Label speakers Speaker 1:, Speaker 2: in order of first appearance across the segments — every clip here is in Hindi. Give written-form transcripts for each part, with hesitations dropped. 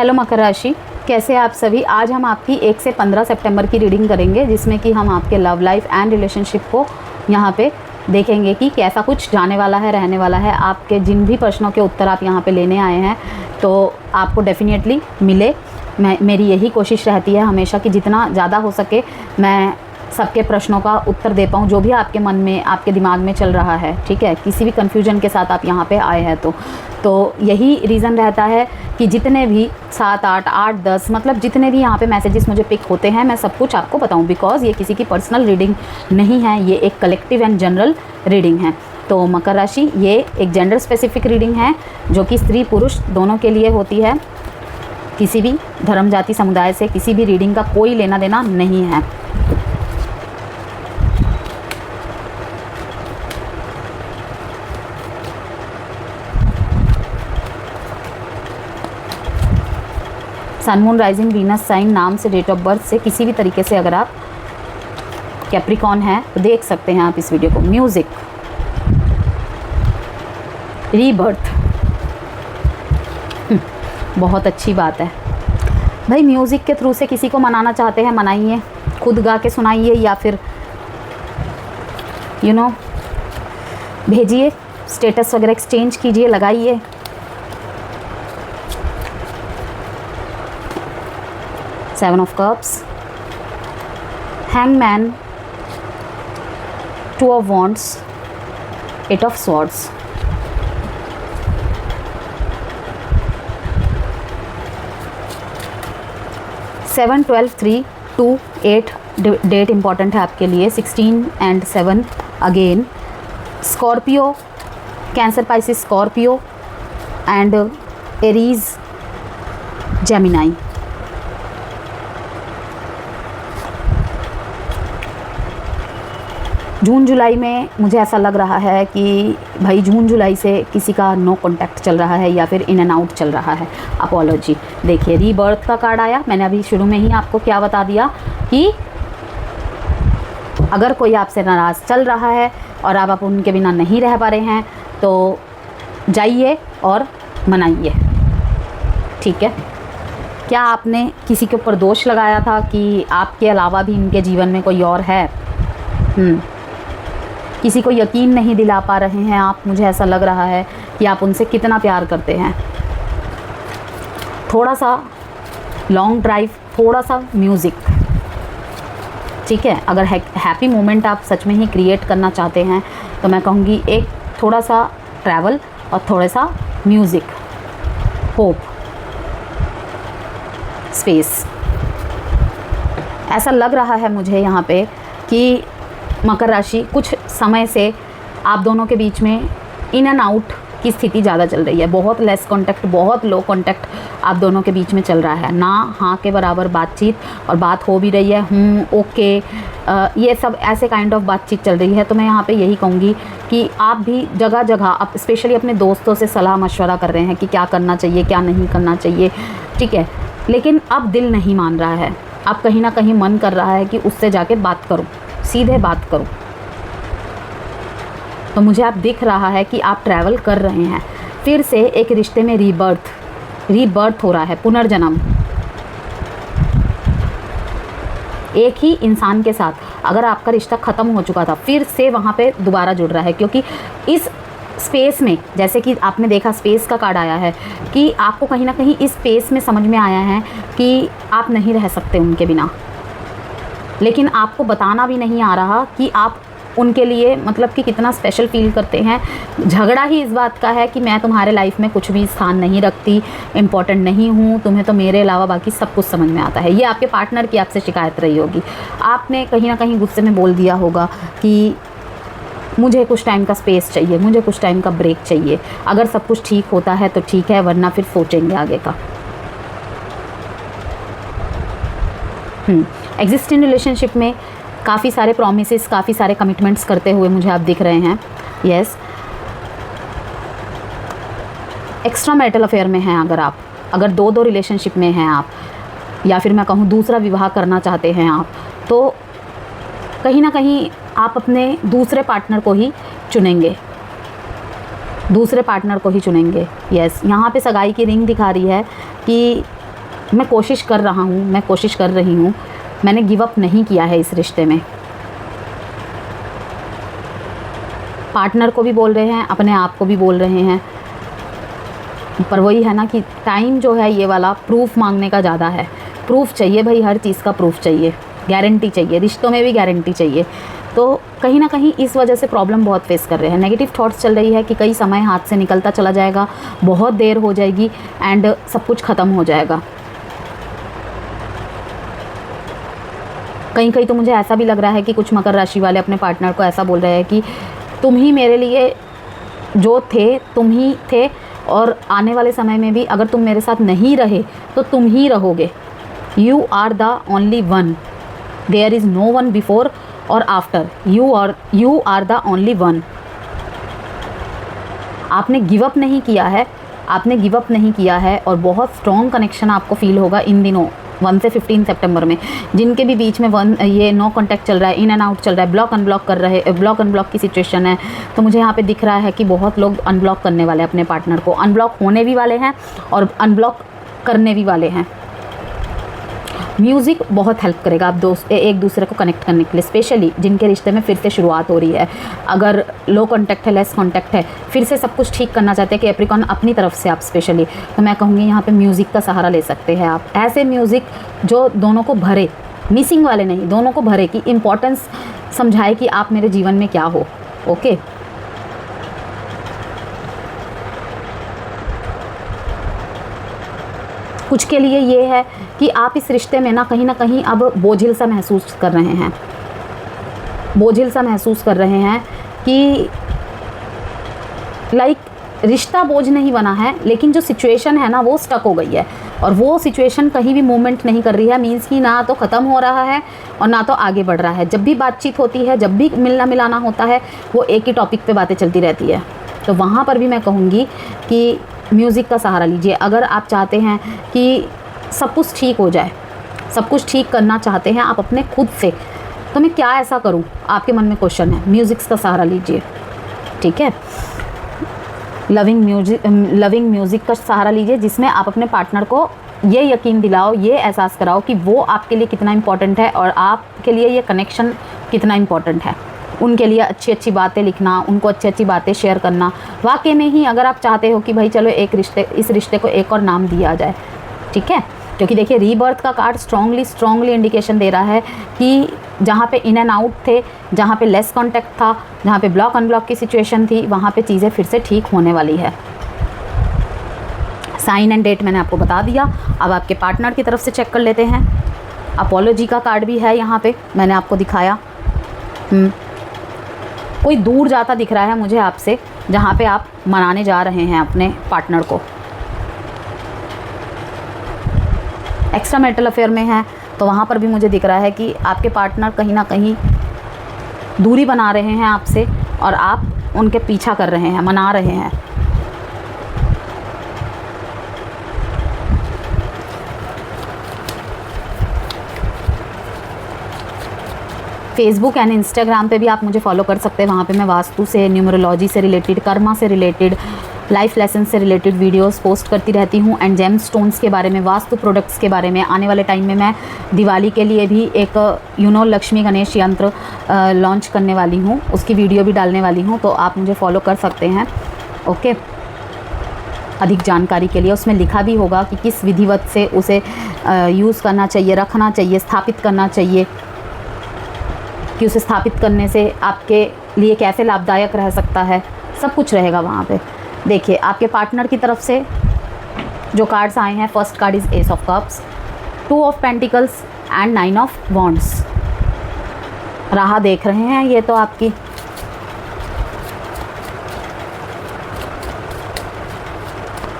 Speaker 1: हेलो मकर राशि, कैसे आप सभी। आज हम आपकी 1 से 15 सितंबर की रीडिंग करेंगे, जिसमें कि हम आपके लव लाइफ एंड रिलेशनशिप को यहाँ पे देखेंगे कि कैसा कुछ जाने वाला है, रहने वाला है। आपके जिन भी प्रश्नों के उत्तर आप यहाँ पे लेने आए हैं तो आपको डेफिनेटली मिले। मेरी यही कोशिश रहती है हमेशा कि जितना ज़्यादा हो सके मैं सबके प्रश्नों का उत्तर दे पाऊँ, जो भी आपके मन में, आपके दिमाग में चल रहा है। ठीक है, किसी भी कन्फ्यूजन के साथ आप यहाँ पे आए हैं तो यही रीज़न रहता है कि जितने भी 7, 8, 8, 10 मतलब जितने भी यहाँ पे मैसेजेस मुझे पिक होते हैं, मैं सब कुछ आपको बताऊँ, बिकॉज़ ये किसी की पर्सनल रीडिंग नहीं है, ये एक कलेक्टिव एंड जनरल रीडिंग है। तो मकर राशि ये एक जेंडर स्पेसिफिक रीडिंग है, जो कि स्त्री पुरुष दोनों के लिए होती है। किसी भी धर्म जाति समुदाय से किसी भी रीडिंग का कोई लेना देना नहीं है। सन, मून, राइजिंग, वीनस साइन नाम से, डेट ऑफ बर्थ से, किसी भी तरीके से अगर आप कैप्रिकॉन हैं तो देख सकते हैं आप इस वीडियो को। म्यूज़िक, रीबर्थ, बहुत अच्छी बात है भाई। म्यूज़िक के थ्रू से किसी को मनाना चाहते हैं, मनाइए, खुद गा के सुनाइए या फिर भेजिए, स्टेटस वगैरह एक्सचेंज कीजिए, लगाइए। Seven of cups, hangman, two of wands, eight of swords. Seven, 12, 3, 2, 8 date important है आपके लिए। 16 and 7 again. Scorpio, Cancer, Pisces, Scorpio and Aries, Gemini. जून जुलाई में मुझे ऐसा लग रहा है कि भाई जून जुलाई से किसी का नो कांटेक्ट चल रहा है या फिर इन एंड आउट चल रहा है। अपॉलॉजी। देखिए रीबर्थ का कार्ड आया। मैंने अभी शुरू में ही आपको क्या बता दिया कि अगर कोई आपसे नाराज़ चल रहा है और आप उनके बिना नहीं रह पा रहे हैं तो जाइए और मनाइए। ठीक है, क्या आपने किसी के ऊपर दोष लगाया था कि आपके अलावा भी इनके जीवन में कोई और है? किसी को यकीन नहीं दिला पा रहे हैं आप। मुझे ऐसा लग रहा है कि आप उनसे कितना प्यार करते हैं। थोड़ा सा लॉन्ग ड्राइव, थोड़ा सा म्यूज़िक। ठीक है, अगर हैप्पी मोमेंट आप सच में ही क्रिएट करना चाहते हैं तो मैं कहूँगी एक थोड़ा सा ट्रैवल और थोड़ा सा म्यूज़िक, होप, स्पेस। ऐसा लग रहा है मुझे यहाँ पे कि मकर राशि कुछ समय से आप दोनों के बीच में इन एंड आउट की स्थिति ज़्यादा चल रही है। बहुत लेस कांटेक्ट, बहुत लो कांटेक्ट आप दोनों के बीच में चल रहा है। ना हाँ के बराबर बातचीत, और बात हो भी रही है ओके, ये सब ऐसे काइंड ऑफ बातचीत चल रही है। तो मैं यहाँ पे यही कहूँगी कि आप भी जगह जगह आप स्पेशली अपने दोस्तों से सलाह मशवरा कर रहे हैं कि क्या करना चाहिए, क्या नहीं करना चाहिए। ठीक है, लेकिन अब दिल नहीं मान रहा है। अब कहीं ना कहीं मन कर रहा है कि उससे जाके बात करूँ, सीधे बात करूं। तो मुझे आप दिख रहा है कि आप ट्रैवल कर रहे हैं। फिर से एक रिश्ते में रीबर्थ हो रहा है, पुनर्जन्म। एक ही इंसान के साथ अगर आपका रिश्ता ख़त्म हो चुका था, फिर से वहाँ पे दोबारा जुड़ रहा है, क्योंकि इस स्पेस में, जैसे कि आपने देखा स्पेस का कार्ड आया है, कि आपको कहीं ना कहीं इस स्पेस में समझ में आया है कि आप नहीं रह सकते उनके बिना। लेकिन आपको बताना भी नहीं आ रहा कि आप उनके लिए मतलब कि कितना स्पेशल फील करते हैं। झगड़ा ही इस बात का है कि मैं तुम्हारे लाइफ में कुछ भी स्थान नहीं रखती, इम्पॉर्टेंट नहीं हूँ, तुम्हें तो मेरे अलावा बाकी सब कुछ समझ में आता है। ये आपके पार्टनर की आपसे शिकायत रही होगी। आपने कहीं ना कहीं गुस्से में बोल दिया होगा कि मुझे कुछ टाइम का स्पेस चाहिए, मुझे कुछ टाइम का ब्रेक चाहिए। अगर सब कुछ ठीक होता है तो ठीक है, वरना फिर सोचेंगे आगे का। एग्जिस्टिंग रिलेशनशिप में काफ़ी सारे प्रॉमिसेस, काफ़ी सारे कमिटमेंट्स करते हुए मुझे आप दिख रहे हैं। यस, एक्स्ट्रा मैरिटल अफेयर में हैं अगर दो रिलेशनशिप में हैं आप, या फिर मैं कहूँ दूसरा विवाह करना चाहते हैं आप, तो कहीं ना कहीं आप अपने दूसरे पार्टनर को ही चुनेंगे। दूसरे पार्टनर को ही चुनेंगे। यस, यहाँ पे सगाई की रिंग दिखा रही है कि मैं कोशिश कर रहा हूँ, मैं कोशिश कर रही हूँ, मैंने गिव अप नहीं किया है इस रिश्ते में। पार्टनर को भी बोल रहे हैं, अपने आप को भी बोल रहे हैं, पर वही है ना कि टाइम जो है ये वाला प्रूफ मांगने का ज़्यादा है। प्रूफ चाहिए भाई, हर चीज़ का प्रूफ चाहिए, गारंटी चाहिए, रिश्तों में भी गारंटी चाहिए। तो कहीं ना कहीं इस वजह से प्रॉब्लम बहुत फेस कर रहे हैं। नेगेटिव थॉट्स चल रही है कि कई समय हाथ से निकलता चला जाएगा, बहुत देर हो जाएगी एंड सब कुछ ख़त्म हो जाएगा। कहीं कहीं तो मुझे ऐसा भी लग रहा है कि कुछ मकर राशि वाले अपने पार्टनर को ऐसा बोल रहे हैं कि तुम ही मेरे लिए जो थे तुम ही थे, और आने वाले समय में भी अगर तुम मेरे साथ नहीं रहे तो तुम ही रहोगे। You are the only one, there is no one before और after, you are the only one. आपने गिव अप नहीं किया है, आपने गिव अप नहीं किया है, और बहुत स्ट्रॉन्ग कनेक्शन आपको फील होगा इन दिनों 1 से 15 सितंबर में। जिनके भी बीच में ये नो कांटेक्ट चल रहा है, इन एंड आउट चल रहा है, ब्लॉक अनब्लॉक की सिचुएशन है, तो मुझे यहाँ पे दिख रहा है कि बहुत लोग अनब्लॉक करने वाले हैं अपने पार्टनर को, अनब्लॉक होने भी वाले हैं और अनब्लॉक करने भी वाले हैं। म्यूज़िक बहुत हेल्प करेगा आप एक दूसरे को कनेक्ट करने के लिए, स्पेशली जिनके रिश्ते में फिर से शुरुआत हो रही है। अगर लो कांटेक्ट है, लेस कांटेक्ट है, फिर से सब कुछ ठीक करना चाहते हैं कैप्रिकॉर्न अपनी तरफ से आप स्पेशली, तो मैं कहूँगी यहाँ पे म्यूज़िक का सहारा ले सकते हैं आप। ऐसे म्यूज़िक जो दोनों को भरे, मिसिंग वाले नहीं, दोनों को भरे, कि इम्पोर्टेंस समझाए कि आप मेरे जीवन में क्या हो। ओके, कुछ के लिए ये है कि आप इस रिश्ते में ना कहीं अब बोझिल सा महसूस कर रहे हैं, बोझिल सा महसूस कर रहे हैं कि लाइक रिश्ता बोझ नहीं बना है, लेकिन जो सिचुएशन है ना वो स्टक हो गई है, और वो सिचुएशन कहीं भी मूवमेंट नहीं कर रही है। मीन्स कि ना तो ख़त्म हो रहा है और ना तो आगे बढ़ रहा है। जब भी बातचीत होती है, जब भी मिलना मिलाना होता है, वो एक ही टॉपिक पे बातें चलती रहती है। तो वहाँ पर भी मैं कहूँगी कि म्यूज़िक का सहारा लीजिए। अगर आप चाहते हैं कि सब कुछ ठीक हो जाए, सब कुछ ठीक करना चाहते हैं आप अपने खुद से, तो मैं क्या ऐसा करूं, आपके मन में क्वेश्चन है, म्यूज़िक का सहारा लीजिए। ठीक है, लविंग म्यूज़िक का सहारा लीजिए, जिसमें आप अपने पार्टनर को ये यकीन दिलाओ, ये एहसास कराओ कि वो आपके लिए कितना इम्पोर्टेंट है और आपके लिए ये कनेक्शन कितना इम्पोर्टेंट है। उनके लिए अच्छी अच्छी बातें लिखना, उनको अच्छी अच्छी बातें शेयर करना। वाकई में ही अगर आप चाहते हो कि भाई चलो इस रिश्ते को एक और नाम दिया जाए, ठीक है, क्योंकि देखिए रीबर्थ का कार्ड स्ट्रांगली इंडिकेशन दे रहा है कि जहाँ पे इन एंड आउट थे, जहाँ पे लेस कांटेक्ट था, जहाँ पे ब्लॉक अनब्लॉक की सिचुएशन थी, वहाँ पे चीज़ें फिर से ठीक होने वाली है। साइन एंड डेट मैंने आपको बता दिया। अब आपके पार्टनर की तरफ से चेक कर लेते हैं। अपोलॉजी का कार्ड भी है यहाँ पे, मैंने आपको दिखाया। कोई दूर जाता दिख रहा है मुझे आपसे, जहाँ पे आप मनाने जा रहे हैं अपने पार्टनर को। एक्स्ट्रा मैरिटल अफेयर में है तो वहाँ पर भी मुझे दिख रहा है कि आपके पार्टनर कहीं ना कहीं दूरी बना रहे हैं आपसे, और आप उनके पीछा कर रहे हैं, मना रहे हैं। फेसबुक एंड इंस्टाग्राम पे भी आप मुझे फॉलो कर सकते हैं। वहाँ पे मैं वास्तु से, न्यूमरोलॉजी से रिलेटेड, कर्मा से रिलेटेड, लाइफ लेसन से रिलेटेड वीडियोस पोस्ट करती रहती हूँ। एंड जेम स्टोन्स के बारे में, वास्तु प्रोडक्ट्स के बारे में, आने वाले टाइम में मैं दिवाली के लिए भी एक लक्ष्मी गणेश यंत्र लॉन्च करने वाली हूँ, उसकी वीडियो भी डालने वाली हूँ, तो आप मुझे फॉलो कर सकते हैं। ओके, अधिक जानकारी के लिए उसमें लिखा भी होगा कि किस विधिवत से उसे यूज़ करना चाहिए, रखना चाहिए, स्थापित करना चाहिए, कि उसे स्थापित करने से आपके लिए कैसे लाभदायक रह सकता है, सब कुछ रहेगा वहाँ पे। देखिए आपके पार्टनर की तरफ से जो कार्ड्स आए हैं, first card is S of cups, 2 of pentacles and 9 of wands. राह देख रहे हैं ये तो आपकी।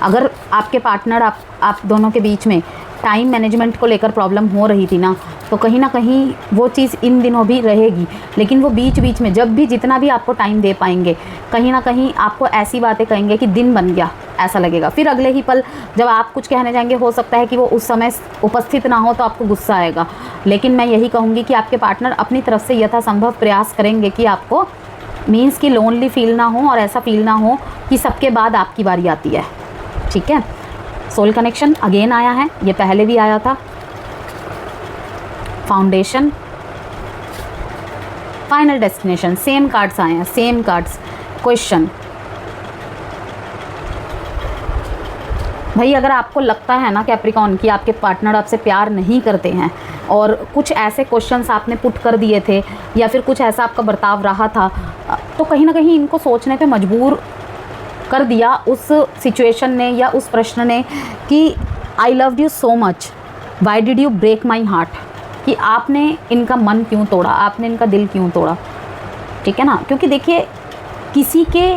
Speaker 1: अगर आपके पार्टनर आप दोनों के बीच में टाइम मैनेजमेंट को लेकर प्रॉब्लम हो रही थी ना, तो कहीं ना कहीं वो चीज़ इन दिनों भी रहेगी, लेकिन वो बीच बीच में जब भी जितना भी आपको टाइम दे पाएंगे, कहीं ना कहीं आपको ऐसी बातें कहेंगे कि दिन बन गया ऐसा लगेगा। फिर अगले ही पल जब आप कुछ कहने जाएंगे, हो सकता है कि वो उस समय उपस्थित ना हो तो आपको गुस्सा आएगा। लेकिन मैं यही कहूँगी कि आपके पार्टनर अपनी तरफ से यथासंभव प्रयास करेंगे कि आपको मीन्स कि लोनली फील ना हो, और ऐसा फील ना हो कि सबके बाद आपकी बारी आती है। ठीक है, सोल कनेक्शन अगेन आया है, ये पहले भी आया था। Foundation, final destination, same cards आए हैं, सेम कार्ड्स। क्वेश्चन, भाई अगर आपको लगता है ना कैप्रिकॉर्न कि आपके पार्टनर आपसे प्यार नहीं करते हैं और कुछ ऐसे क्वेश्चंस आपने पुट कर दिए थे या फिर कुछ ऐसा आपका बर्ताव रहा था, तो कहीं ना कहीं इनको सोचने पे मजबूर कर दिया उस सिचुएशन ने या उस प्रश्न ने कि I loved you so much, why did you break my heart, कि आपने इनका मन क्यों तोड़ा, आपने इनका दिल क्यों तोड़ा। ठीक है ना, क्योंकि देखिए किसी के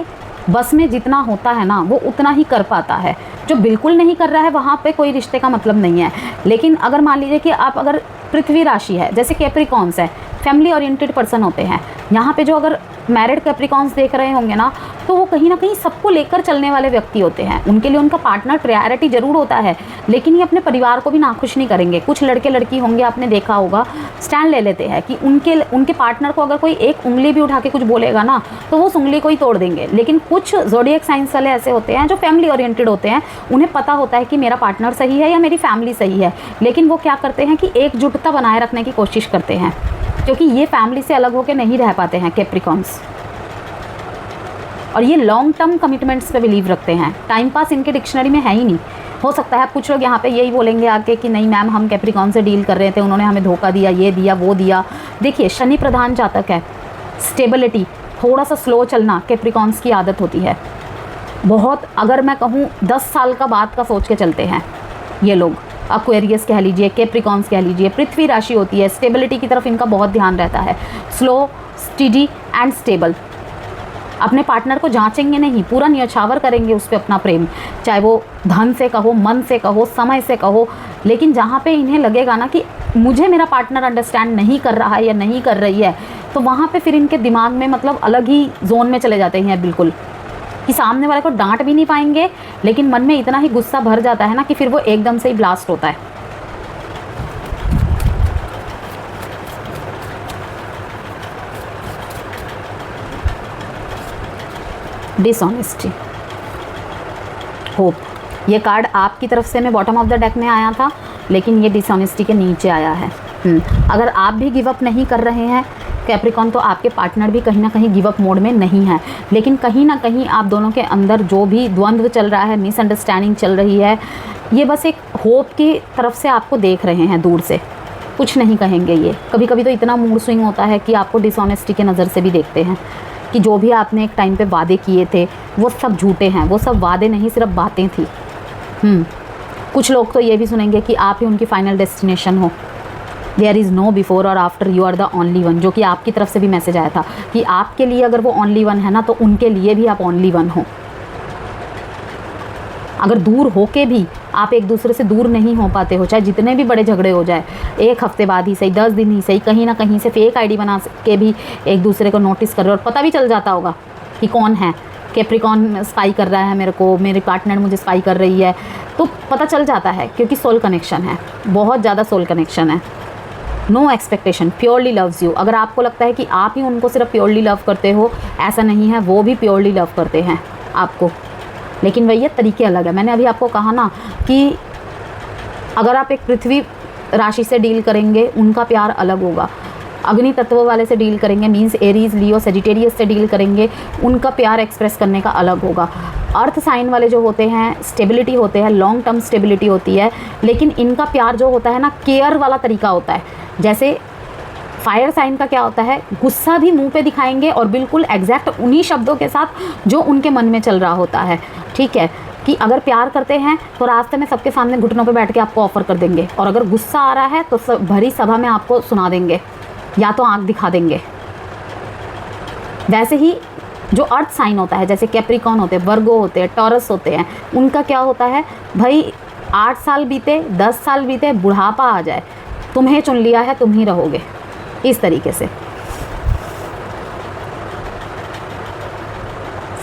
Speaker 1: बस में जितना होता है ना वो उतना ही कर पाता है। जो बिल्कुल नहीं कर रहा है वहाँ पे कोई रिश्ते का मतलब नहीं है। लेकिन अगर मान लीजिए कि आप अगर पृथ्वी राशि है, जैसे कैप्रिकॉन्स है, फैमिली ओरिएंटेड पर्सन होते हैं, यहाँ पे जो अगर मैरिड कैप्रिकॉन्स देख रहे होंगे ना, तो वो कहीं ना कहीं सबको लेकर चलने वाले व्यक्ति होते हैं। उनके लिए उनका पार्टनर प्रायोरिटी ज़रूर होता है, लेकिन ये अपने परिवार को भी नाखुश नहीं करेंगे। कुछ लड़के लड़की होंगे, आपने देखा होगा, स्टैंड ले लेते हैं कि उनके पार्टनर को अगर कोई एक उंगली भी उठा के कुछ बोलेगा ना तो वो उस उंगली को ही तोड़ देंगे। लेकिन कुछ ज़ोडिएक साइंस वाले ऐसे होते हैं जो फैमिली ओरिएंटेड होते हैं, उन्हें पता होता है कि मेरा पार्टनर सही है या मेरी फैमिली सही है, लेकिन वो क्या करते हैं कि एकजुटता बनाए रखने की कोशिश करते हैं, क्योंकि ये फैमिली से अलग होकर नहीं रह पाते हैं कैप्रिकॉन्स। और ये लॉन्ग टर्म कमिटमेंट्स पे बिलीव रखते हैं। टाइम पास इनके डिक्शनरी में है ही नहीं। हो सकता है कुछ लोग यहाँ पे यही बोलेंगे आके कि नहीं मैम हम कैप्रिकॉन से डील कर रहे थे, उन्होंने हमें धोखा दिया, ये दिया वो दिया। देखिए शनि प्रधान जातक है, स्टेबिलिटी, थोड़ा सा स्लो चलना कैप्रिकॉन्स की आदत होती है बहुत। अगर मैं कहूँ 10 साल का बाद का सोच के चलते हैं ये लोग। एक्वेरियस कह लीजिए, कैप्रिकॉन्स कह लीजिए, पृथ्वी राशि होती है, स्टेबिलिटी की तरफ इनका बहुत ध्यान रहता है। Slow, steady and stable. अपने पार्टनर को जांचेंगे नहीं, पूरा न्यौछावर करेंगे उस पर अपना प्रेम, चाहे वो धन से कहो, मन से कहो, समय से कहो। लेकिन जहाँ पे इन्हें लगेगा ना कि मुझे मेरा पार्टनर अंडरस्टैंड नहीं कर रहा है या नहीं कर रही है, तो वहाँ पे फिर इनके दिमाग में मतलब अलग ही जोन में चले जाते हैं बिल्कुल, कि सामने वाले को डांट भी नहीं पाएंगे, लेकिन मन में इतना ही गुस्सा भर जाता है ना कि फिर वो एकदम से ही ब्लास्ट होता है। डिसऑनेस्टी, होप, ये कार्ड आपकी तरफ से मैं बॉटम ऑफ द डेक में आया था, लेकिन ये डिसऑनेस्टी के नीचे आया है। अगर आप भी गिव अप नहीं कर रहे हैं कैप्रिकॉन, तो आपके पार्टनर भी कहीं ना कहीं गिव अप मोड में नहीं है। लेकिन कहीं ना कहीं आप दोनों के अंदर जो भी द्वंद्व चल रहा है, मिसअंडरस्टैंडिंग चल रही है, ये बस एक होप की तरफ से आपको देख रहे हैं दूर से, कुछ नहीं कहेंगे ये। कभी कभी तो इतना मूड स्विंग होता है कि आपको डिसऑनेस्टी के नज़र से भी देखते हैं कि जो भी आपने एक टाइम पे वादे किए थे वो सब झूठे हैं, वो सब वादे नहीं सिर्फ बातें थी। कुछ लोग तो ये भी सुनेंगे कि आप ही उनकी फाइनल डेस्टिनेशन हो, देयर इज़ नो बिफोर और after, you are the only one, जो कि आपकी तरफ से भी मैसेज आया था कि आपके लिए अगर वो ओनली वन है ना, तो उनके लिए भी आप ओनली वन हो। अगर दूर होके भी आप एक दूसरे से दूर नहीं हो पाते हो, चाहे जितने भी बड़े झगड़े हो जाए, एक हफ्ते बाद ही सही, 10 दिन ही सही, कहीं ना कहीं से फेक आईडी बना के भी एक दूसरे को नोटिस कर रहे हो, और पता भी चल जाता होगा कि कौन है। कैप्रिकॉन स्पाई कर रहा है मेरे को, मेरी पार्टनर मुझे स्पाई कर रही है, तो पता चल जाता है, क्योंकि सोल कनेक्शन है, बहुत ज़्यादा सोल कनेक्शन है। No expectation, purely loves you. अगर आपको लगता है कि आप ही उनको सिर्फ प्योरली लव करते हो, ऐसा नहीं है, वो भी प्योरली लव करते हैं आपको, लेकिन वही तरीके अलग है। मैंने अभी आपको कहा ना कि अगर आप एक पृथ्वी राशि से डील करेंगे, उनका प्यार अलग होगा। अग्नि तत्व वाले से डील करेंगे, मीन्स एरीज, लियो, सेजिटेरियस से डील करेंगे, उनका प्यार एक्सप्रेस करने का अलग होगा। अर्थ साइन वाले जो होते हैं, स्टेबिलिटी होते हैं, लॉन्ग टर्म स्टेबिलिटी होती है, लेकिन इनका प्यार जो होता है ना, केयर वाला तरीका होता है। जैसे फायर साइन का क्या होता है, गुस्सा भी मुंह पे दिखाएंगे और बिल्कुल एग्जैक्ट उन्हीं शब्दों के साथ जो उनके मन में चल रहा होता है। ठीक है, कि अगर प्यार करते हैं तो रास्ते में सबके सामने घुटनों पे बैठ के आपको ऑफर कर देंगे, और अगर गुस्सा आ रहा है तो भरी सभा में आपको सुना देंगे या तो आंख दिखा देंगे। वैसे ही जो अर्थ साइन होता है, जैसे कैप्रिकॉन होते हैं, वर्गो होते हैं, टॉरस होते हैं, उनका क्या होता है, भाई 8 साल बीते, 10 साल बीते, बुढ़ापा आ जाए, तुम्हें चुन लिया है, तुम ही रहोगे, इस तरीके से।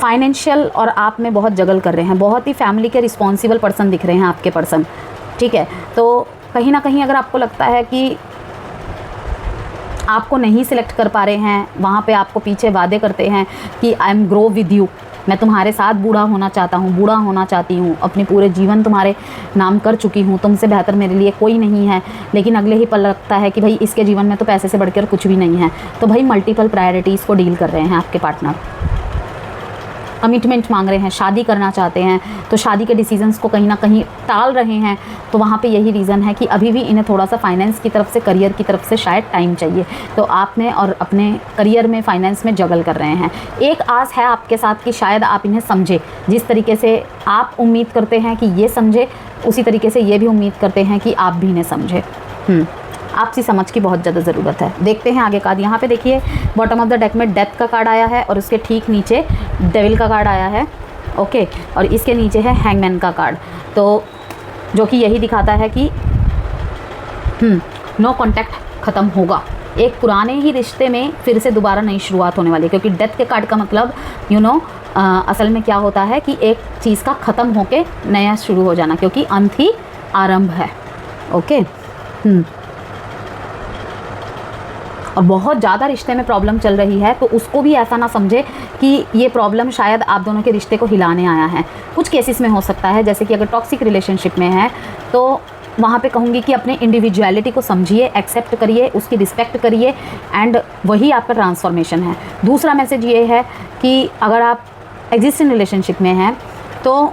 Speaker 1: फाइनेंशियल और आप में बहुत जगल कर रहे हैं, बहुत ही फैमिली के रिस्पॉन्सिबल पर्सन दिख रहे हैं आपके पर्सन। ठीक है, तो कहीं ना कहीं अगर आपको लगता है कि आपको नहीं सिलेक्ट कर पा रहे हैं, वहाँ पे आपको पीछे वादे करते हैं कि I am grow with you, मैं तुम्हारे साथ बूढ़ा होना चाहता हूँ, बूढ़ा होना चाहती हूँ, अपने पूरे जीवन तुम्हारे नाम कर चुकी हूँ, तुमसे बेहतर मेरे लिए कोई नहीं है, लेकिन अगले ही पल लगता है कि भाई इसके जीवन में तो पैसे से बढ़कर कुछ भी नहीं है। तो भाई मल्टीपल प्रायोरिटीज़ को डील कर रहे हैं आपके पार्टनर, कमिटमेंट मांग रहे हैं, शादी करना चाहते हैं, तो शादी के डिसीजंस को कहीं ना कहीं टाल रहे हैं। तो वहाँ पे यही रीज़न है कि अभी भी इन्हें थोड़ा सा फाइनेंस की तरफ से, करियर की तरफ से शायद टाइम चाहिए। तो आप में और अपने करियर में, फाइनेंस में जगल कर रहे हैं। एक आस है आपके साथ कि शायद आप इन्हें समझे, जिस तरीके से आप उम्मीद करते हैं कि ये समझे, उसी तरीके से ये भी उम्मीद करते हैं कि आप भी इन्हें समझे। आपसी समझ की बहुत ज़्यादा ज़रूरत है। देखते हैं आगे कार्ड। यहाँ पे देखिए बॉटम ऑफ द डेक में डेथ का कार्ड आया है और उसके ठीक नीचे डेविल का कार्ड आया है। ओके, और इसके नीचे है हैंगमैन का कार्ड, तो जो कि यही दिखाता है कि नो कॉन्टैक्ट ख़त्म होगा, एक पुराने ही रिश्ते में फिर से दोबारा नई शुरुआत होने वाली है। क्योंकि डेथ के कार्ड का मतलब असल में क्या होता है कि एक चीज़ का ख़त्म होके नया शुरू हो जाना, क्योंकि अंत ही आरंभ है। ओके, और बहुत ज़्यादा रिश्ते में प्रॉब्लम चल रही है, तो उसको भी ऐसा ना समझे कि ये प्रॉब्लम शायद आप दोनों के रिश्ते को हिलाने आया है। कुछ केसेस में हो सकता है, जैसे कि अगर टॉक्सिक रिलेशनशिप में है तो वहाँ पे कहूँगी कि अपने इंडिविजुअलिटी को समझिए, एक्सेप्ट करिए, उसकी रिस्पेक्ट करिए, एंड वही आपका ट्रांसफॉर्मेशन है। दूसरा मैसेज ये है कि अगर आप एग्जिस्टिंग रिलेशनशिप में हैं तो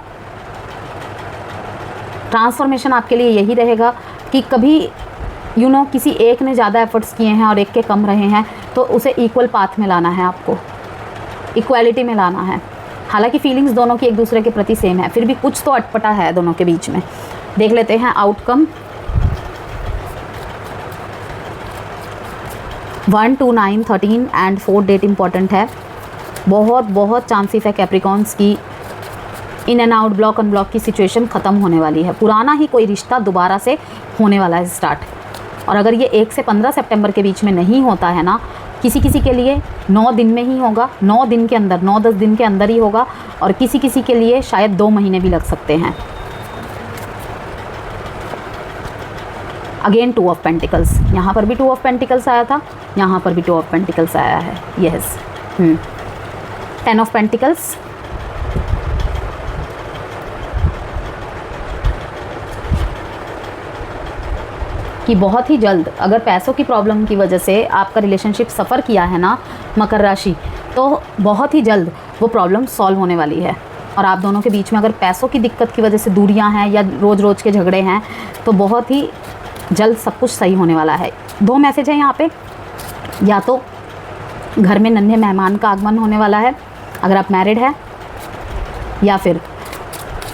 Speaker 1: ट्रांसफॉर्मेशन आपके लिए यही रहेगा कि कभी किसी एक ने ज़्यादा एफर्ट्स किए हैं और एक के कम रहे हैं, तो उसे इक्वल पाथ में लाना है, आपको इक्वालिटी में लाना है। हालांकि फीलिंग्स दोनों की एक दूसरे के प्रति सेम है, फिर भी कुछ तो अटपटा है दोनों के बीच में। देख लेते हैं आउटकम। 1, 2, 9, 13 एंड 4 डेट इंपॉर्टेंट है। बहुत चांसेस है कैप्रिकॉन्स की in and out, block unblock की सिचुएशन ख़त्म होने वाली है। पुराना ही कोई रिश्ता दोबारा से होने वाला है स्टार्ट। और अगर ये 1 से 15 सितंबर के बीच में नहीं होता है ना, किसी किसी के लिए 9 दिन में ही होगा, 9 दिन के अंदर, 9-10 दिन के अंदर ही होगा, और किसी किसी के लिए शायद 2 महीने भी लग सकते हैं। अगेन 2 ऑफ पेंटिकल्स, यहाँ पर भी 2 ऑफ पेंटिकल्स आया था, यहाँ पर भी 2 ऑफ पेंटिकल्स आया है। यस, 10 ऑफ पेंटिकल्स, कि बहुत ही जल्द, अगर पैसों की प्रॉब्लम की वजह से आपका रिलेशनशिप सफ़र किया है ना मकर राशि, तो बहुत ही जल्द वो प्रॉब्लम सॉल्व होने वाली है। और आप दोनों के बीच में अगर पैसों की दिक्कत की वजह से दूरियां हैं या रोज़ के झगड़े हैं, तो बहुत ही जल्द सब कुछ सही होने वाला है। 2 मैसेज है यहाँ पे, या तो घर में नन्हे मेहमान का आगमन होने वाला है अगर आप मैरिड है, या फिर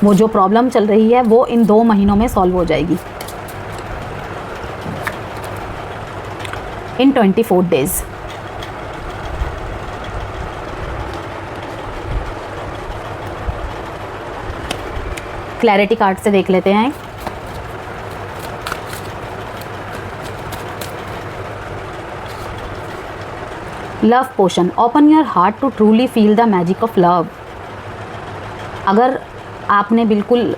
Speaker 1: वो जो प्रॉब्लम चल रही है वो इन 2 महीनों में सॉल्व हो जाएगी, इन 24 days। क्लैरिटी कार्ड से देख लेते हैं। Love potion, open your heart to truly feel the magic of love. अगर आपने बिल्कुल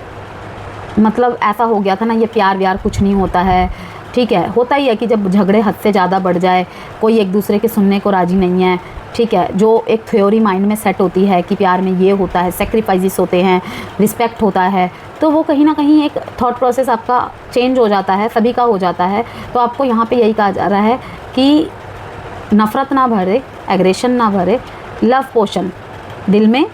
Speaker 1: ऐसा हो गया था ना, ये प्यार व्यार कुछ नहीं होता है, ठीक है, होता ही है कि जब झगड़े हद से ज़्यादा बढ़ जाए, कोई एक दूसरे के सुनने को राज़ी नहीं है, ठीक है, जो एक थ्योरी माइंड में सेट होती है कि प्यार में ये होता है, सेक्रीफाइसेस होते हैं, रिस्पेक्ट होता है, तो वो कहीं ना कहीं एक थॉट प्रोसेस आपका चेंज हो जाता है, सभी का हो जाता है। तो आपको यहाँ पे यही कहा जा रहा है कि नफ़रत ना भरे, एग्रेशन ना भरे, लव पोशन दिल में,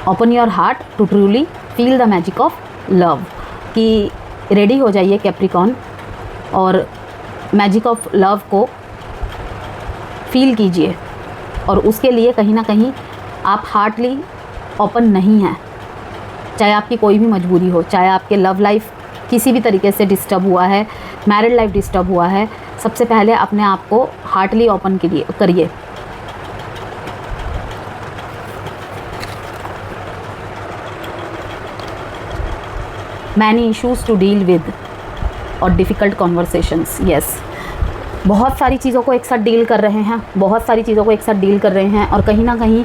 Speaker 1: open your heart to truly feel the magic of love, कि रेडी हो जाइए कैप्रिकॉन और मैजिक ऑफ लव को फील कीजिए। और उसके लिए कहीं ना कहीं आप हार्टली ओपन नहीं हैं, चाहे आपकी कोई भी मजबूरी हो, चाहे आपके लव लाइफ किसी भी तरीके से डिस्टर्ब हुआ है, मैरिड लाइफ डिस्टर्ब हुआ है, सबसे पहले अपने आप को हार्टली ओपन करिए। Many issues to deal with और डिफ़िकल्ट कॉन्वर्सेशंस। यस, बहुत सारी चीज़ों को एक साथ डील कर रहे हैं, बहुत सारी चीज़ों को एक साथ डील कर रहे हैं, और कहीं ना कहीं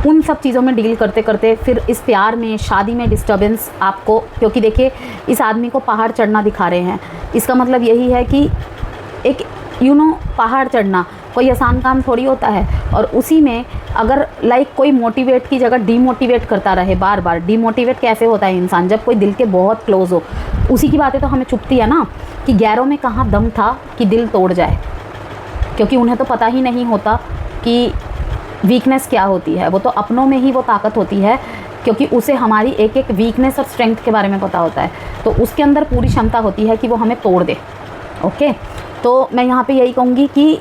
Speaker 1: उन सब चीज़ों में डील करते करते फिर इस प्यार में, शादी में डिस्टर्बेंस आपको, क्योंकि देखिए इस आदमी को पहाड़ चढ़ना दिखा रहे हैं, इसका मतलब यही है कि एक पहाड़ चढ़ना, कोई आसान काम थोड़ी होता है। और उसी में अगर लाइक कोई मोटिवेट की जगह डीमोटिवेट करता रहे बार बार, डीमोटिवेट कैसे होता है इंसान, जब कोई दिल के बहुत क्लोज हो, उसी की बातें तो हमें चुभती है ना, कि गैरों में कहाँ दम था कि दिल तोड़ जाए, क्योंकि उन्हें तो पता ही नहीं होता कि वीकनेस क्या होती है। वो तो अपनों में ही वो ताकत होती है, क्योंकि उसे हमारी एक एक वीकनेस और स्ट्रेंथ के बारे में पता होता है, तो उसके अंदर पूरी क्षमता होती है कि वो हमें तोड़ दे। ओके, तो मैं यहाँ पे यही कहूँगी कि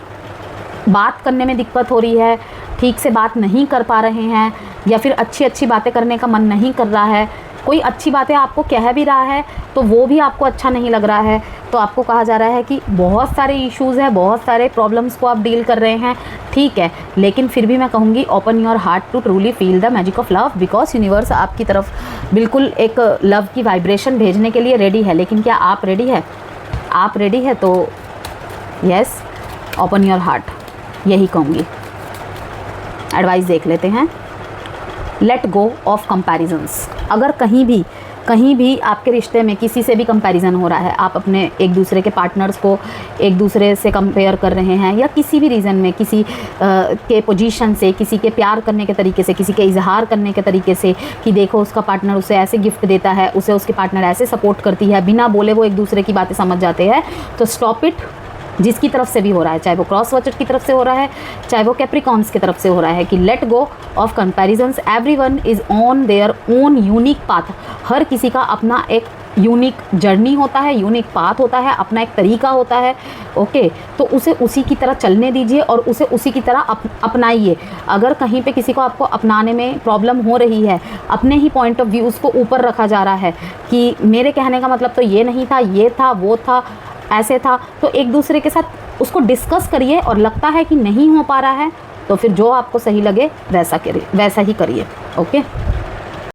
Speaker 1: बात करने में दिक्कत हो रही है, ठीक से बात नहीं कर पा रहे हैं, या फिर अच्छी अच्छी बातें करने का मन नहीं कर रहा है, कोई अच्छी बातें आपको कह भी रहा है तो वो भी आपको अच्छा नहीं लग रहा है, तो आपको कहा जा रहा है कि बहुत सारे इश्यूज़ हैं, बहुत सारे प्रॉब्लम्स को आप डील कर रहे हैं, ठीक है, लेकिन फिर भी मैं कहूँगी open your heart to truly feel the magic of love, because universe आपकी तरफ बिल्कुल एक लव की वाइब्रेशन भेजने के लिए रेडी है। लेकिन क्या आप रेडी है? आप रेडी है तो यस, ओपन योर हार्ट, यही कहूँगी। एडवाइस देख लेते हैं। Late go of comparisons. अगर कहीं भी आपके रिश्ते में किसी से भी कंपैरिजन हो रहा है, आप अपने एक दूसरे के पार्टनर्स को एक दूसरे से कंपेयर कर रहे हैं, या किसी भी रीज़न में किसी के पोजीशन से, किसी के प्यार करने के तरीके से, किसी के इजहार करने के तरीके से, कि देखो उसका पार्टनर उसे ऐसे गिफ्ट देता है, उसे उसके पार्टनर ऐसे सपोर्ट करती है, बिना बोले वो एक दूसरे की बातें समझ जाते हैं, तो स्टॉप इट। जिसकी तरफ से भी हो रहा है, चाहे वो क्रॉस वॉचर की तरफ से हो रहा है, चाहे वो कैप्रिकॉन्स की तरफ से हो रहा है, कि let go of comparisons. Everyone is on their own unique path. हर किसी का अपना एक यूनिक जर्नी होता है, यूनिक पाथ होता है, अपना एक तरीका होता है। ओके, तो उसे उसी की तरह चलने दीजिए और उसे उसी की तरह अपनाइए। अगर कहीं पे किसी को आपको अपनाने में प्रॉब्लम हो रही है, अपने ही पॉइंट ऑफ व्यू उसको ऊपर रखा जा रहा है कि मेरे कहने का मतलब तो ये नहीं था, ये था, वो था, ऐसे था, तो एक दूसरे के साथ उसको डिस्कस करिए, और लगता है कि नहीं हो पा रहा है तो फिर जो आपको सही लगे वैसा ही करिए। ओके।